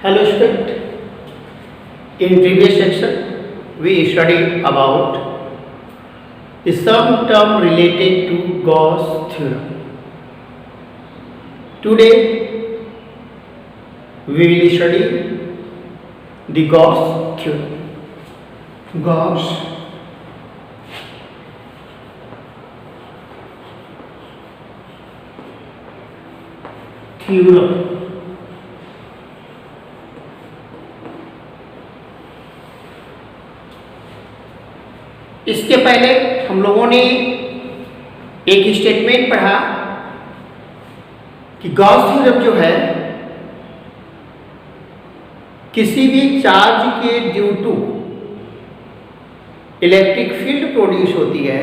Hello student. In previous section we studied about the sum term related to Gauss theorem. Today we will study the Gauss theorem. Gauss theorem. इसके पहले हम लोगों ने एक statement पढ़ा कि Gauss theorem जो है किसी भी चार्ज के due to electric field produce होती है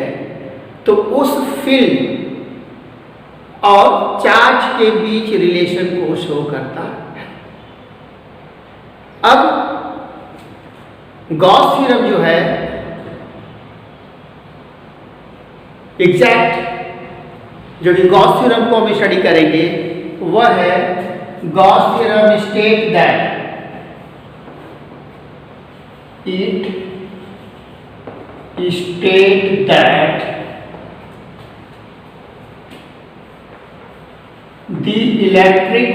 तो उस फील्ड और चार्ज के बीच रिलेशन को शो करता है। अब गॉस थ्योरम जो है एग्जैक्ट जो कि गॉस थ्योरम को हम स्टडी करेंगे वह है Gauss theorem state that the electric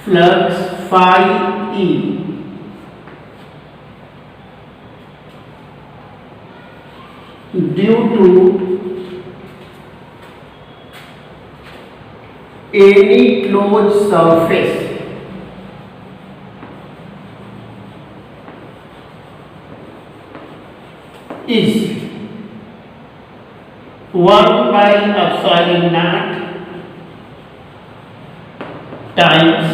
flux phi E due to any closed surface is 1 by epsilon naught times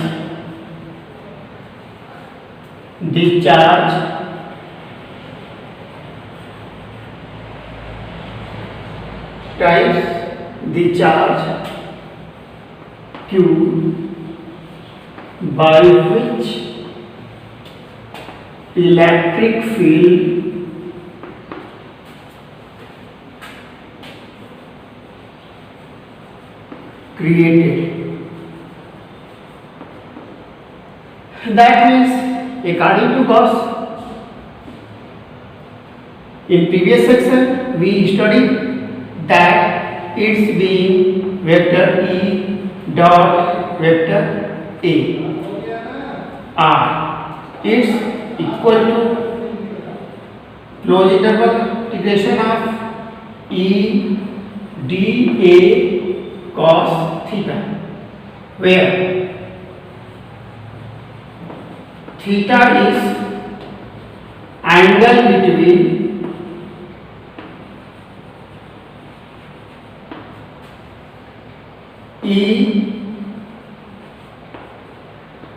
the charge q by which electric field created. That means according to Gauss, in previous section we studied that its being vector E dot vector A R is equal to closed interval integration of E dA cos theta, where theta is angle between E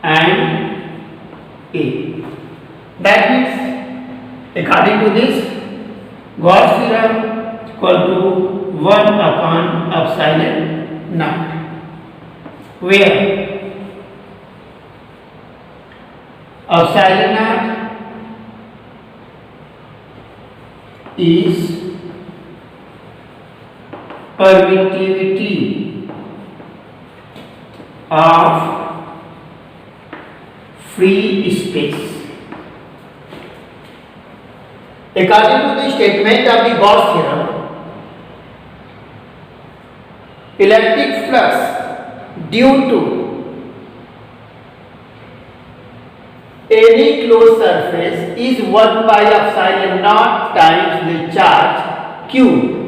and A. That means according to this Gauss theorem equal to 1 upon epsilon naught, where epsilon naught is permittivity of free space. According to the statement of the Gauss theorem, electric flux due to any closed surface is 1 by epsilon naught times the charge q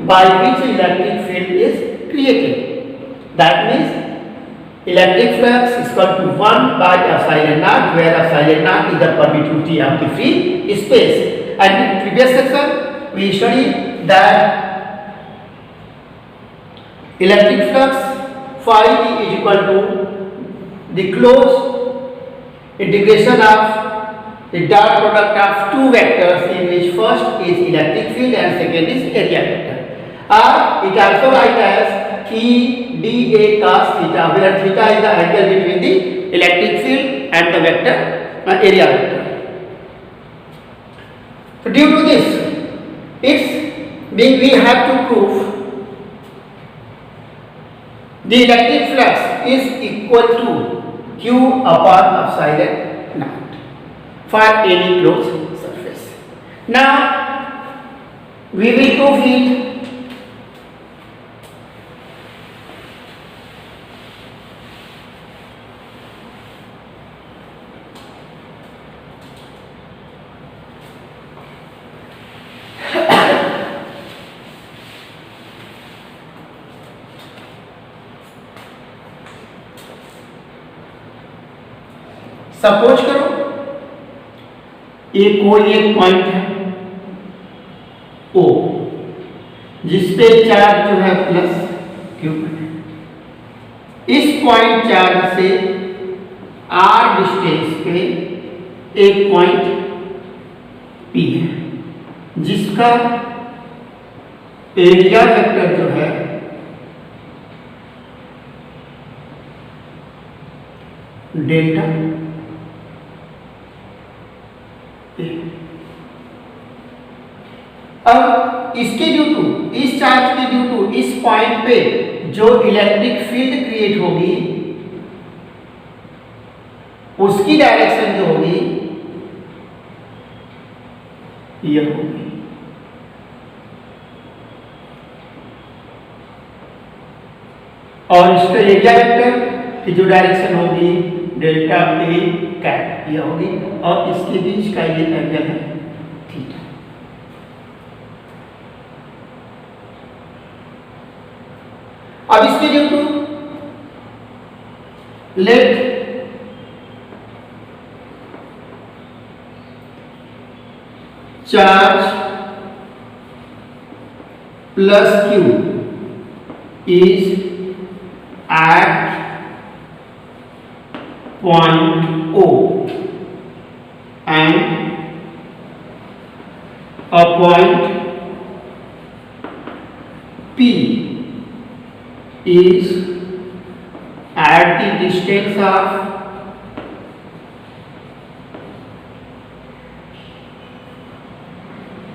by which electric field is created. That means electric flux is equal to 1 by epsilon naught, where epsilon naught is the permittivity of the free space. And in previous section we studied that electric flux phi E is equal to the closed integration of the dot product of two vectors, in which first is electric field and second is area vector. Or it also write as E dA cos theta, where theta is the angle between the electric field and the vector area vector. So due to this, we have to prove The electric flux is equal to Q upon epsilon naught for any closed surface. Now we will prove it. Suppose करो कोई एक point है O जिसपे charge जो है plus Q है। इस point charge से R डिस्टेंस पे एक पॉइंट P है जिसका एरिया वेक्टर जो है डेल्टा अब इसके ड्यू टू इस चार्ज के ड्यू टू इस पॉइंट पे जो इलेक्ट्रिक फील्ड क्रिएट होगी उसकी डायरेक्शन जो होगी यह होगी। और इसका एरिया वेक्टर की जो डायरेक्शन होगी डेल्टा ए कैप यह होगी और इसके बीच का ये एंगल है थीटा। अब इसके due to let charge plus Q is at point O and a point P is at the distance of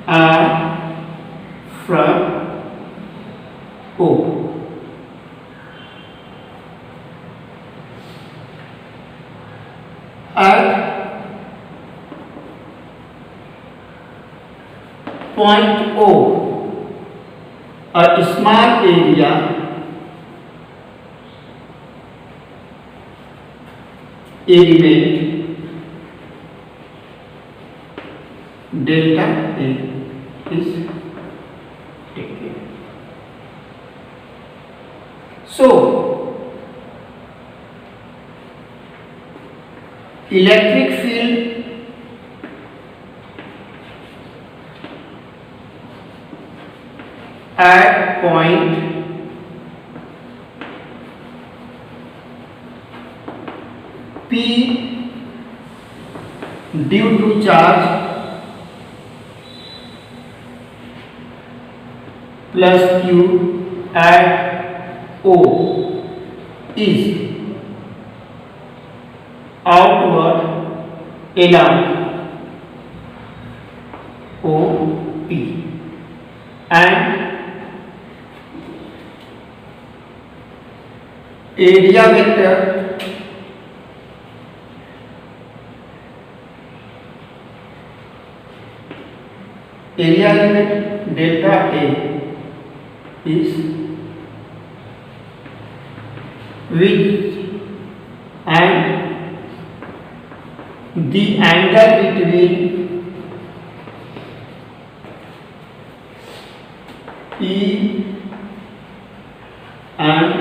R from O. At point O, a small area element delta A is taken. So electric field at point P due to charge plus Q at O is outward along OP and area vector area element delta A is width and the angle between E and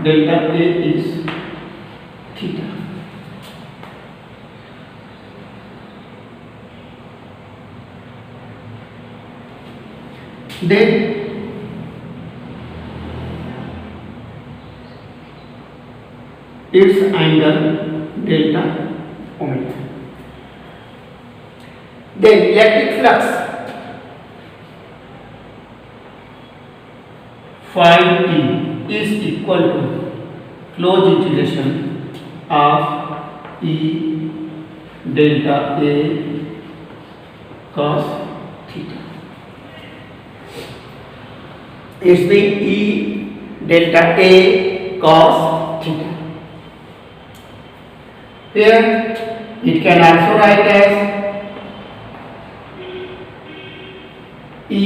delta A is theta. Then its angle delta omega. Then electric flux phi E is equal to closed integration of E delta A cos theta. It's the E delta A cos theta. Here it can also write as E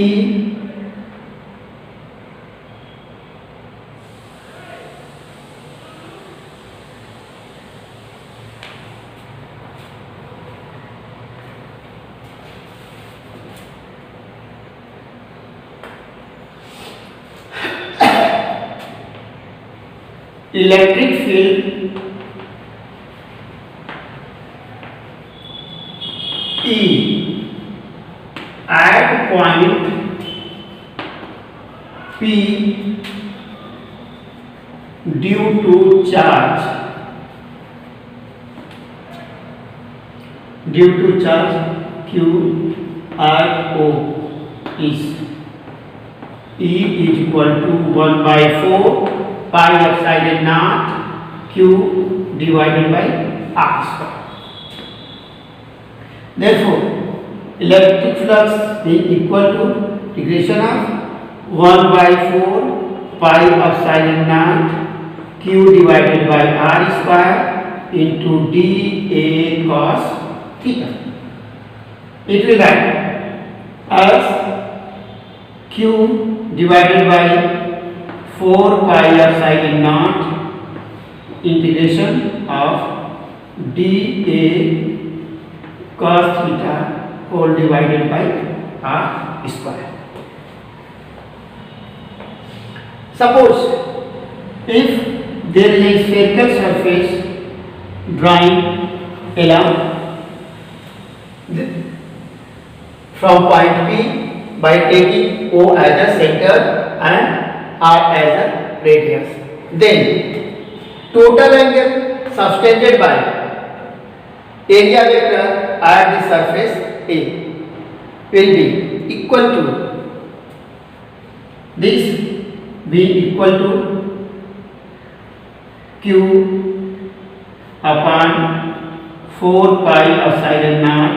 electric field E at point P due to charge Q R O is E is equal to 1 by 4 pi epsilon naught Q divided by R square. Therefore, electric flux is equal to integration of 1 by 4 pi epsilon naught Q divided by R square into dA cos theta. It will write as Q divided by 4 pi epsilon naught integration of dA cos theta whole divided by R square. Suppose if there is a spherical surface drawing along from point P by taking O as a center and R as a radius, then total angle subtended by area vector at the surface A will be equal to this being equal to Q upon 4 pi epsilon naught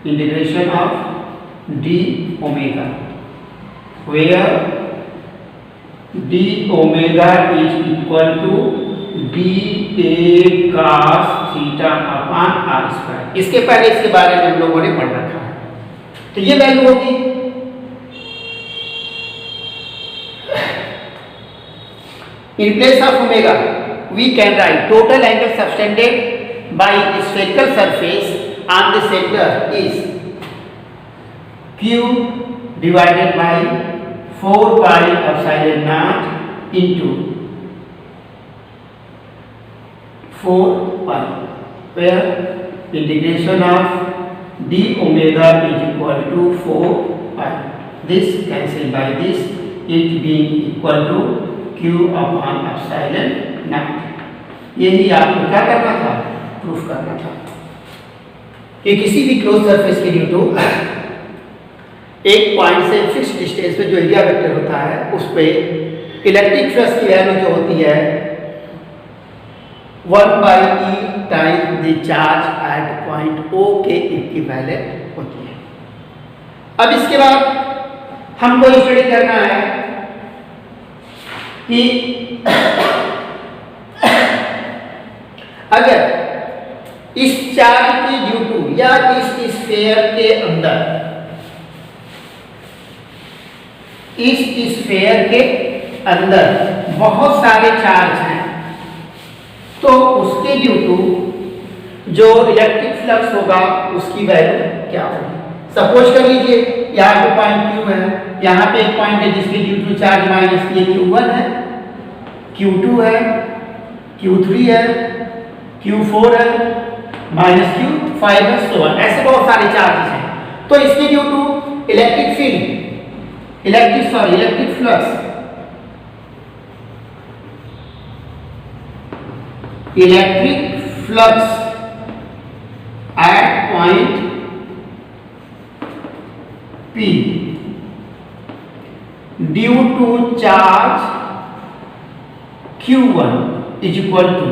integration of d omega, where d omega is equal to dA cos theta upon r square. इसके पहले इसके बारे में हम लोगों ने पढ़ रखा है. तो ये वैल्यू होगी in place of omega we can write total angle subtended by a spherical surface on the center is Q divided by 4 pi epsilon naught into 4 pi, where integration of d omega is equal to 4 pi. This cancel by this, it being equal to Q upon epsilon naught. यही आपको क्या करना था, proof करना था कि किसी भी क्लोज सरफेस के ड्यू टू एक पॉइंट से फिक्स डिस्टेंस पे जो एरिया वेक्टर होता है उस पे इलेक्ट्रिक फ्लक्स की वैल्यू जो होती है 1 by E time the charge at point O के इक्विवेलेंट होती है. अब इसके बाद हमको स्टडी करना है कि अगर इस चार्ज की ड्यू टू या इस स्फीयर के अंदर इस स्फीयर के अंदर बहुत सारे चार्ज हैं तो उसके ड्यू टू जो इलेक्ट्रिक फ्लक्स होगा उसकी वैल्यू क्या होगी. सपोज कर लीजिए यहाँ पे पॉइंट Q है, यहाँ पे एक पॉइंट है जिसके ड्यू टू चार्ज माइनस ये Q1 है, Q2 है, Q3 है, Q4 है, माइनस Q5 है, सो ऑन. ऐसे बहुत सारे चार्जेस हैं. तो इसके due to electric field electric flux at point P due to charge Q1 is equal to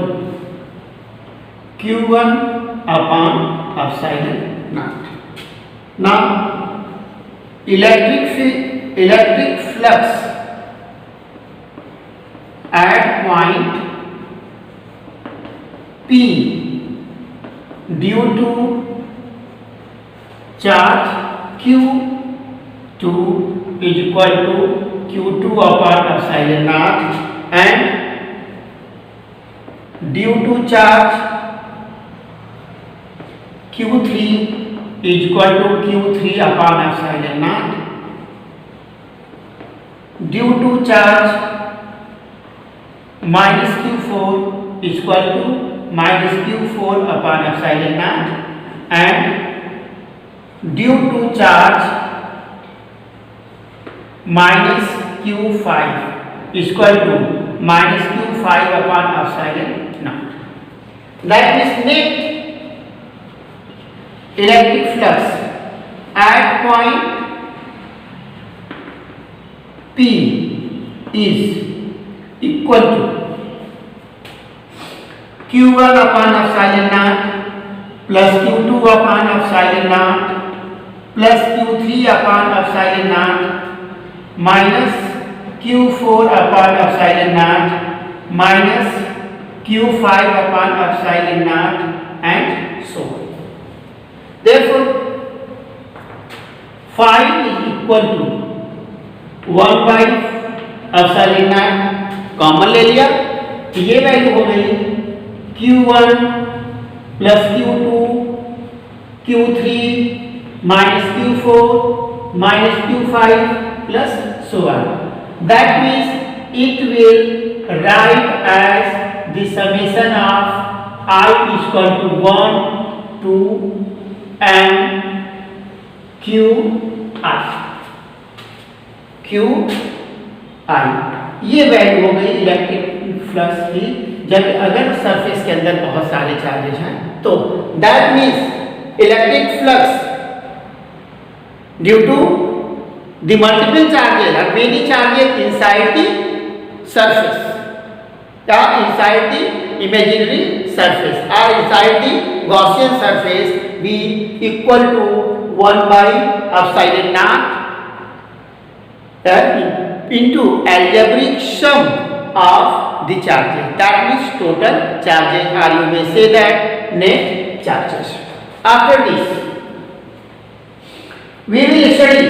Q1 upon epsilon naught. Now electric flux point P due to charge Q2 is equal to Q2 upon epsilon naught, and due to charge Q3 is equal to Q3 upon epsilon naught, due to charge minus Q4 is equal to minus Q4 upon epsilon naught, and due to charge minus Q5 is equal to minus Q5 upon epsilon naught. That is net electric flux at point P is equal to Q1 upon epsilon naught plus Q2 upon epsilon naught plus Q3 upon epsilon naught minus Q4 upon epsilon naught minus Q5 upon epsilon naught, and so on. Therefore, phi is equal to 1 by epsilon naught, common ले लिया, ये value हो गई Q1 plus Q2 Q3 minus Q4 minus Q5 plus so on. That means it will write as the summation of I is equal to 1 to n Q I. ये value हो गई electric flux की जब अगर surface के अंदर बहुत सारे चार्जेस हैं तो that means electric flux due to the multiple charges or many charges inside the surface or inside the imaginary surface or inside the Gaussian surface be equal to 1 by epsilon naught into algebraic sum of the charges. That means total charges, or you may say that net charges. After this we will study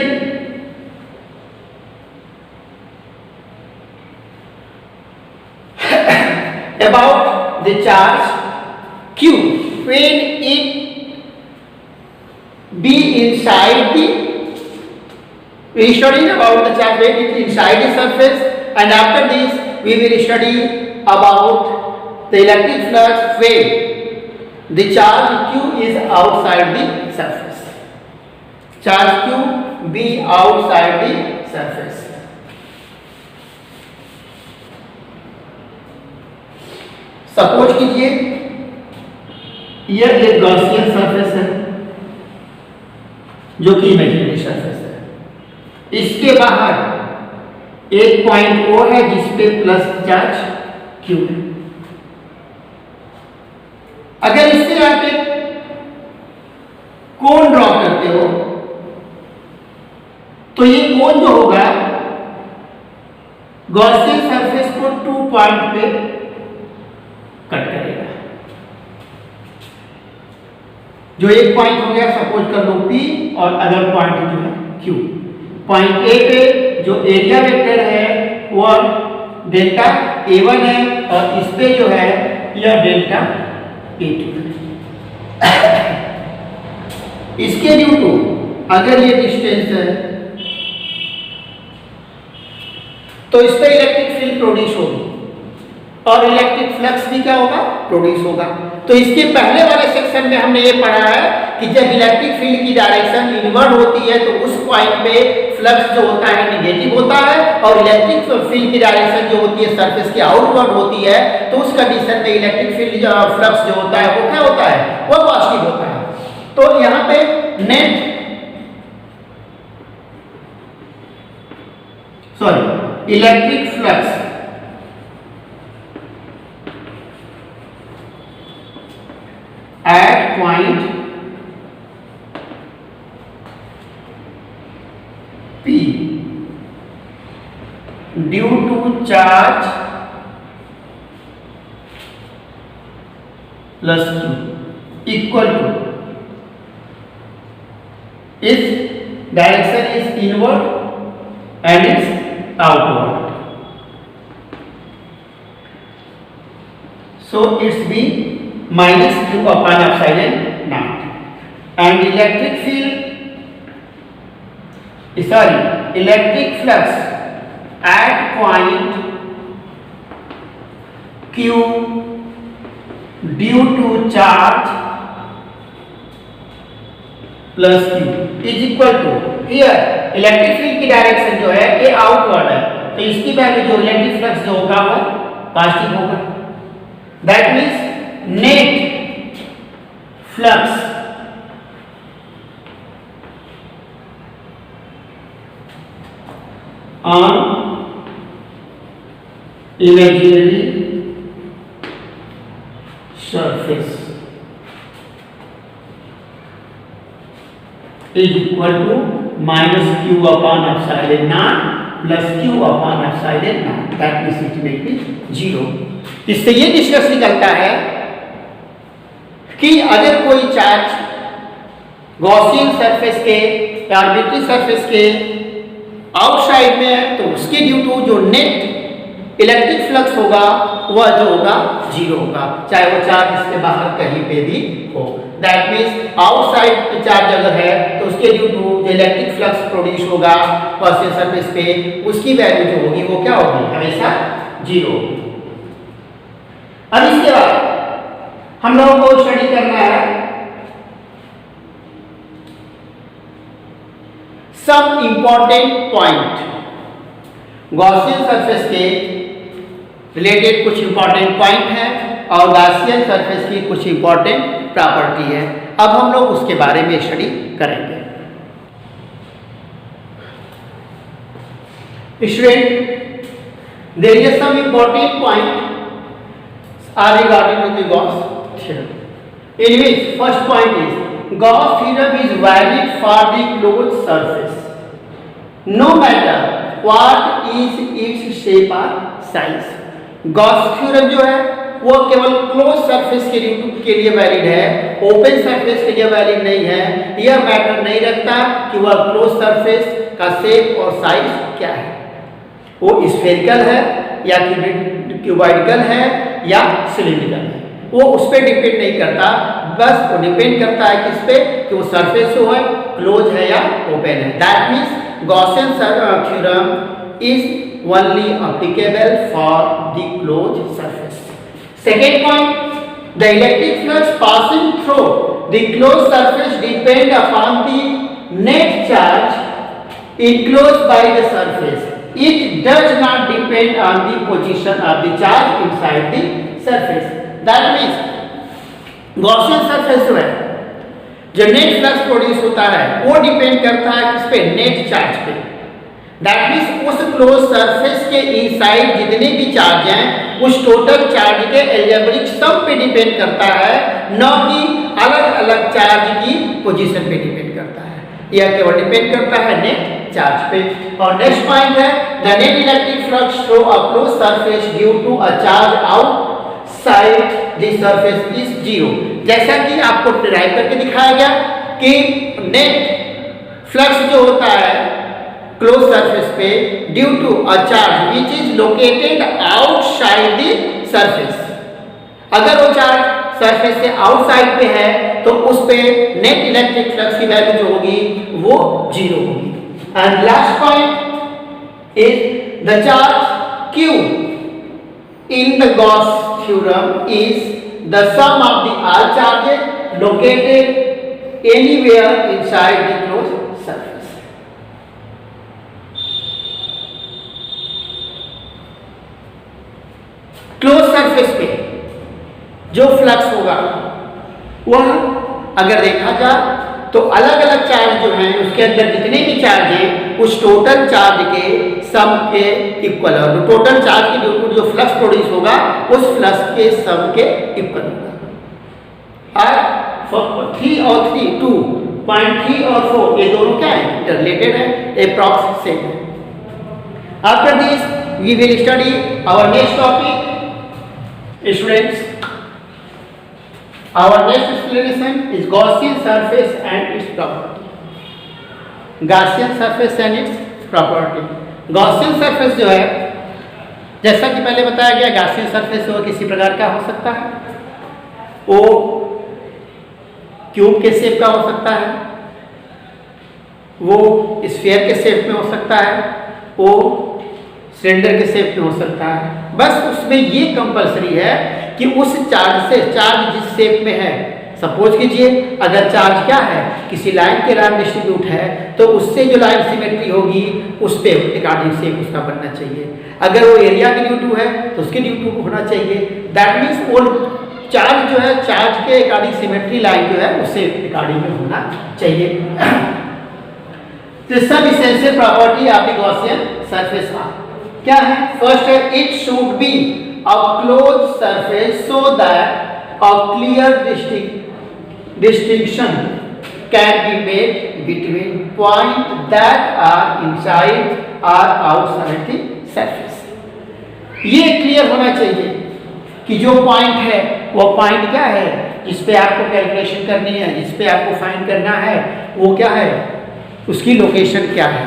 about the charge Q when it be inside the, we study about the charge when it inside the surface, and after this we will study about the electric flux when the charge Q is outside the surface. Charge Q be outside the surface. Suppose कीजिए यह एक Gaussian surface है जो कि imaginary surface है, इसके बाहर एक पॉइंट O है जिसपे प्लस चार्ज Q है। अगर इससे आप एक कोण ड्रॉ करते हो तो ये कोण जो होगा गॉसियन सरफेस को 2 पॉइंट पे कट करेगा। जो एक पॉइंट हो गया सपोज कर लो P और अदर पॉइंट जो है Q। पॉइंट A पे जो एरिया वेक्टर है वो डेल्टा A1 है और इस पे जो है यह डेल्टा A2 है। इसके ड्यू टू अगर ये डिस्टेंस है तो इस पे इलेक्ट्रिक फील्ड प्रोड्यूस होगी और इलेक्ट्रिक फ्लक्स भी क्या होगा, प्रोड्यूस होगा। तो इसके पहले वाले सेक्शन में हमने ये पढ़ा है कि जब इलेक्ट्रिक फील्ड की डायरेक्शन इनवर्ड होती है तो उस पॉइंट पे फ्लक्स जो होता है नेगेटिव होता है, और इलेक्ट्रिक फील्ड की डायरेक्शन जो होती है सरफेस के आउटवर्ड होती है तो उस कंडीशन में इलेक्ट्रिक फील्ड फ्लक्स जो होता है वो क्या होता है, वो पॉजिटिव होता है। तो यहाँ पे net electric flux at point P due to charge plus q equal to, इस direction is inward and is outward, so it's be minus q upon epsilon naught, and electric flux at point q due to charge plus q is equal to, here electric field की direction जो है ये outward है, तो इसकी value जो electric flux जो होगा वो पॉजिटिव होगा। That means net flux on imaginary surface is equal to minus q upon epsilon naught plus q upon epsilon naught, that means it will be 0। इससे ये निष्कर्ष निकलता है कि अगर कोई चार्ज गॉसियन सरफेस के या आर्बिट्री सरफेस के आउटसाइड में है तो उसके ड्यू टू जो नेट इलेक्ट्रिक फ्लक्स होगा वह जो होगा 0 होगा, चाहे वो चार्ज इसके बाहर कहीं पे भी हो। दैट मीन्स आउटसाइड चार्ज अगर है तो उसके ड्यू टू जो इलेक्ट्रिक फ्लक्स प्रोड्यूस होगा गॉसियन सरफेस पे, उसकी वैल्यू जो होगी वो क्या होगी, हमेशा 0। अब इसके बाद हम लोगों को स्टडी करना है some important point, Gaussian surface के रिलेटेड कुछ इंपॉर्टेंट पॉइंट हैं और गॉसियन सरफेस की कुछ इंपॉर्टेंट प्रॉपर्टी है। अब हम लोग उसके बारे में स्टडी करेंगे। Student, there is some important point are regarding to the Gauss theorem, in which first point is Gauss theorem is valid for the closed surface no matter what is its shape or size। Gauss theorem जो है वो केवल close surface के लिए valid है, open surface के लिए valid नहीं है। यह मैटर नहीं रखता कि वह क्लोज सरफेस का शेप और साइज क्या है, वो स्फेरिकल है या क्यूबॉइडिकल है या सिलिंड्रिकल है, वो उस पर डिपेंड नहीं करता, बस वो डिपेंड करता है किस पे कि वो सरफेस जो है क्लोज है या ओपन है। That means Gaussian theorem is only applicable for the close surface. Second point, the electric flux passing through the close surface depend upon the net charge enclosed by the surface, it does not depend on the position of the charge inside the surface। that means Gaussian surface जो है जो net flux produce होता है वो depend करता है किस पे, नेट चार्ज पे। दैट मीन्स उस क्लोज सरफेस के इनसाइड जितने भी चार्ज हैं उस टोटल चार्ज के एल्जेब्रिक सम पे डिपेंड करता है, न कि अलग अलग चार्ज की पोजीशन पे डिपेंड करता है। यह केवल डिपेंड करता है नेट चार्ज पे। और नेक्स्ट पॉइंट है the net electric flux through a close surface due to a charge outside the surface is 0। जैसा कि आपको डिराइव करके दिखाया गया कि नेट फ्लक्स जो होता है क्लोज सरफेस पे due to a charge which is located outside the surface, अगर वो चार्ज सरफेस से आउटसाइड पे है तो उस पे नेट इलेक्ट्रिक फ्लक्स की वैल्यू जो होगी वो 0 होगी। And last point is the charge Q in the Gauss theorem is the sum of the all charges located anywhere inside the closed surface। Close surface पे जो फ्लक्स होगा वह अगर देखा जाए तो अलग अलग चार्ज जो हैं उसके अंदर जितने भी चार्ज हैं उस टोटल चार्ज के सम के इक्वल है। टोटल चार्ज के जो फ्लक्स प्रोड्यूस होगा उस फ्लक्स के सम के इक्वल होगा। और 3 और 3 2.3 और 4 ये दोनों क्या है, रिलेटेड है, अप्रॉक्स सेम है। After this we will study our next topic students. Our next explanation is Gaussian surface and its property. Gaussian surface and its property. Gaussian surface जो है, जैसा कि पहले बताया गया, Gaussian surface वो किसी प्रकार का हो सकता है, वो क्यूब के शेप का हो सकता है, वो स्फीयर के शेप में हो सकता है, वो सिलेंडर के शेप में हो सकता है। बस उसमें ये कंपलसरी है कि उस चार्ज जिस शेप में है, सपोज कीजिए अगर चार्ज क्या है, किसी लाइन के लाइन डिस्ट्रीब्यूट है, तो उससे जो लाइन सिमेट्री होगी उस पे अकॉर्डिंग शेप उसका बनना चाहिए। अगर वो एरिया के ड्यू टू है तो उसके ड्यू टू होना चाहिए। दैट मीन्स वो चार्ज जो है, चार्ज के अकॉर्डिंग सिमेट्री लाइन जो है उससे अकॉर्डिंग में होना चाहिए। तो सब essential property of the Gaussian surface क्या है? फर्स्ट है, it should be a close surface so that a clear distinction can be made between points that are inside or outside the surface. ये clear होना चाहिए कि जो point है वो पॉइंट क्या है जिस पे आपको कैलकुलेशन करनी है, जिस पे आपको फाइंड करना है, वो क्या है, उसकी लोकेशन क्या है,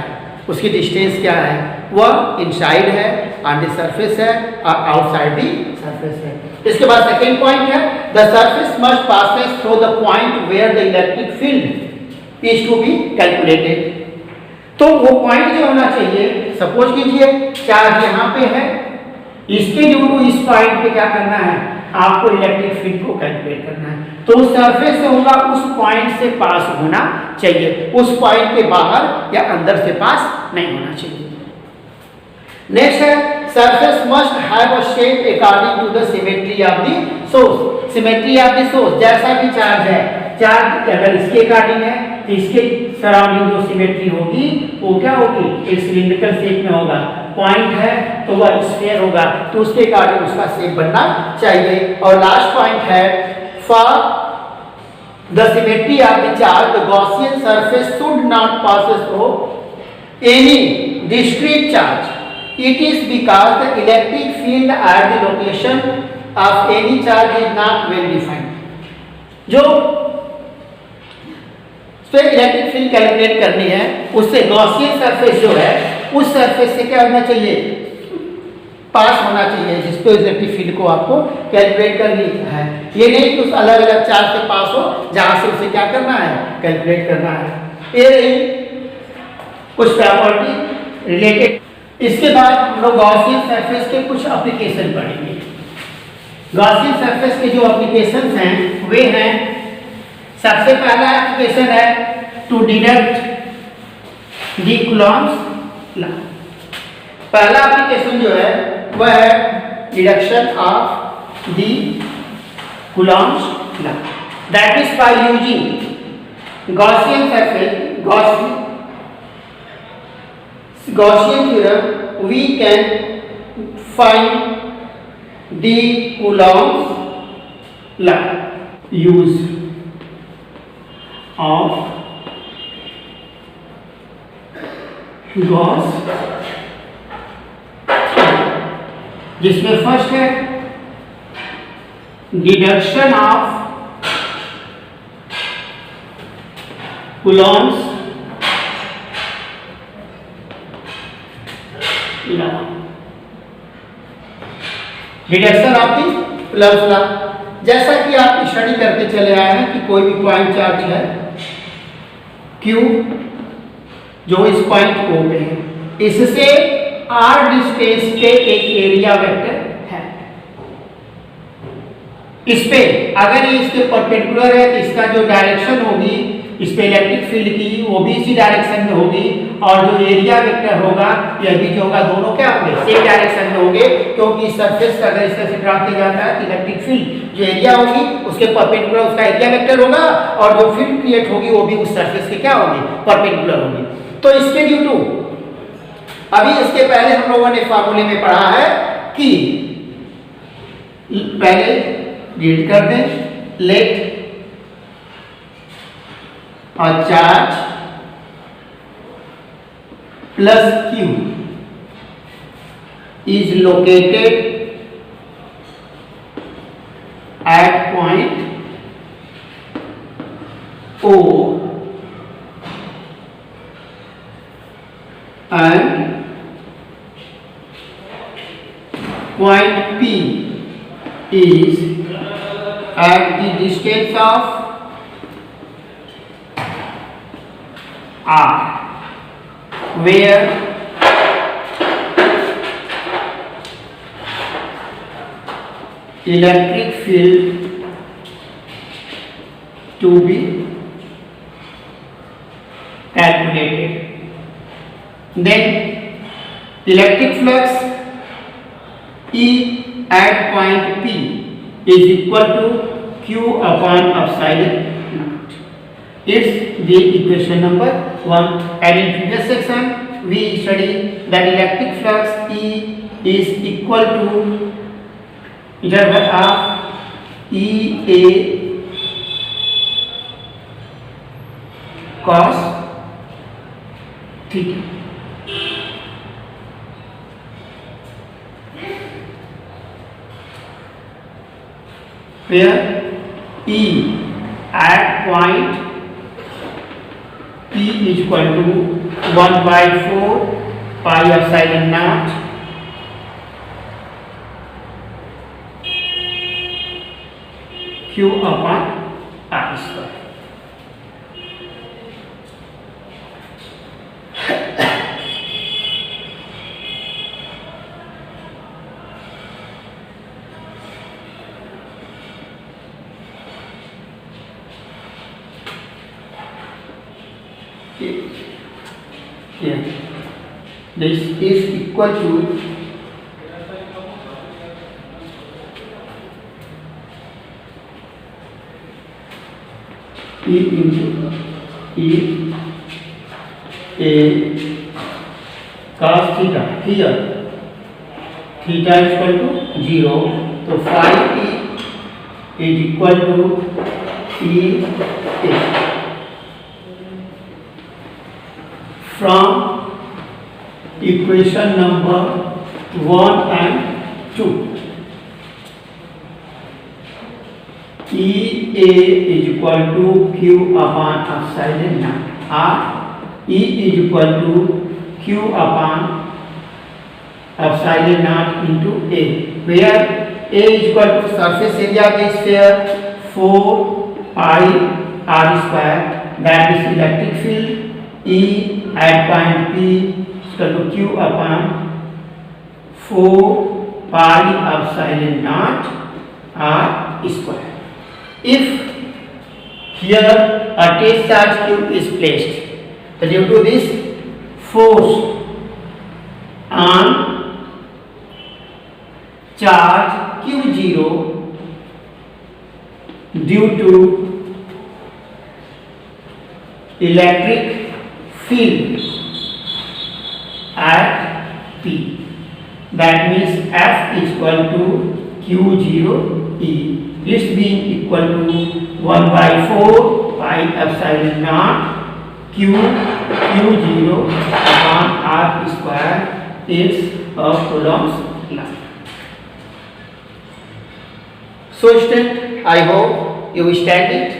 उसकी डिस्टेंस क्या है, वह इनसाइड है, ऑन द सरफेस है और आउटसाइड द सरफेस है। इसके बाद सेकेंड पॉइंट है, the surface must passes through the point where the electric field is to be calculated. तो वो पॉइंट जो होना चाहिए, सपोज कीजिए चार्ज यहाँ पे है, इसके ड्यू टू इस पॉइंट पे क्या करना है, आपको इलेक्ट्रिक फील्ड को कैलकुलेट करना है। तो उस सरफेस से होगा, उस पॉइंट से पास होना चाहिए, उस पॉइंट के बाहर या अंदर से पास नहीं होना चाहिए। नेक्स्ट है, surface must have a shape according to the symmetry of the source. Symmetry of the source, जैसा भी चार्ज है, चार्ज अगर इसके अकॉर्डिंग है तो इसके सराउंडिंग जो सिमेट्री होगी वो क्या होगी, एक सिलिंड्रिकल शेप में होगा। पॉइंट है तो वह स्फीयर होगा, तो उसके अकॉर्डिंग उसका शेप बनना चाहिए। और लास्ट पॉइंट है, for the symmetry of the charge the Gaussian surface should not passes through any discrete charge. It is because the electric field at the location of any charge is not well defined. जो फिर electric field calculate करनी है, उससे Gaussian surface जो है उस surface से क्या होना चाहिए, पास होना चाहिए, जिस पे इलेक्ट्रिक फील्ड को आपको कैलकुलेट करनी है। ये नहीं कि उस अलग अलग चार्ज से पास हो जहां से उसे क्या करना है, कैलकुलेट करना है। ये रही कुछ प्रॉपर्टी रिलेटेड। इसके बाद हम लोग गॉसियन सरफेस के कुछ एप्लीकेशन पढ़ेंगे। गॉसियन सरफेस के जो एप्लीकेशंस हैं वे हैं, सबसे पहला एप्लीकेशन है to deduct the Coulomb's law. पहला एप्लीकेशन जो है वह है deduction of the Coulomb's law, that is by using Gaussian surface Gaussian theorem, we can find the Coulomb's law. Use of Gauss, जिसमें फर्स्ट है deduction of Coulomb's deduction of the Coulomb's law. जैसा कि आप study करते चले आए हैं कि कोई भी पॉइंट चार्ज है Q जो इस पॉइंट को पे है, इससे r डिस्टेंस पे एक एरिया वेक्टर है। इस पे अगर ये इसके परपेंडिकुलर है तो इसका जो डायरेक्शन होगी इस पे इलेक्ट्रिक फील्ड की वो भी इसी डायरेक्शन में होगी, और जो एरिया वेक्टर होगा यह भी जो होगा, दोनों क्या होंगे, सेम डायरेक्शन में होंगे, क्योंकि इस सरफेस का अगर इस तरह से ड्रा किया जाता है तो इलेक्ट्रिक फील्ड जो एरिया होगी उसके परपेंडिकुलर उसका एरिया वेक्टर होगा, और जो फील्ड क्रिएट होगी वो भी उस सरफेस के क्या होगी, परपेंडिकुलर होगी। तो इसके ड्यू टू अभी इसके पहले हम लोगों ने फार्मूले में पढ़ा है कि पहले रीड कर दें, late a charge plus Q is located at point O and point P is at the distance of R, where electric field to be calculated. Then electric flux E at point P is equal to Q upon epsilon naught. It's the equation number 1. And in previous section we studied that electric flux E is equal to interval of E A cos theta. Where E at point P is equal to 1 by 4 pi epsilon naught Q upon R square. Here, this is equal to E into E A cos theta. Here theta is equal to 0, so phi E is equal to E A. From equation number 1 and 2, E A is equal to Q upon epsilon naught, or E is equal to Q upon epsilon naught into A, where A is equal to surface area of the sphere 4 pi R square, that is electric field. E at point P is equal to Q upon 4 pi epsilon naught R square. If here a test charge Q is placed, so due to this force on charge Q0 due to electric field at P, that means F is equal to Q0 E. This being equal to 1 by 4 pi epsilon naught Q0 upon R square is a Coulomb's law. So student, I hope you understand it.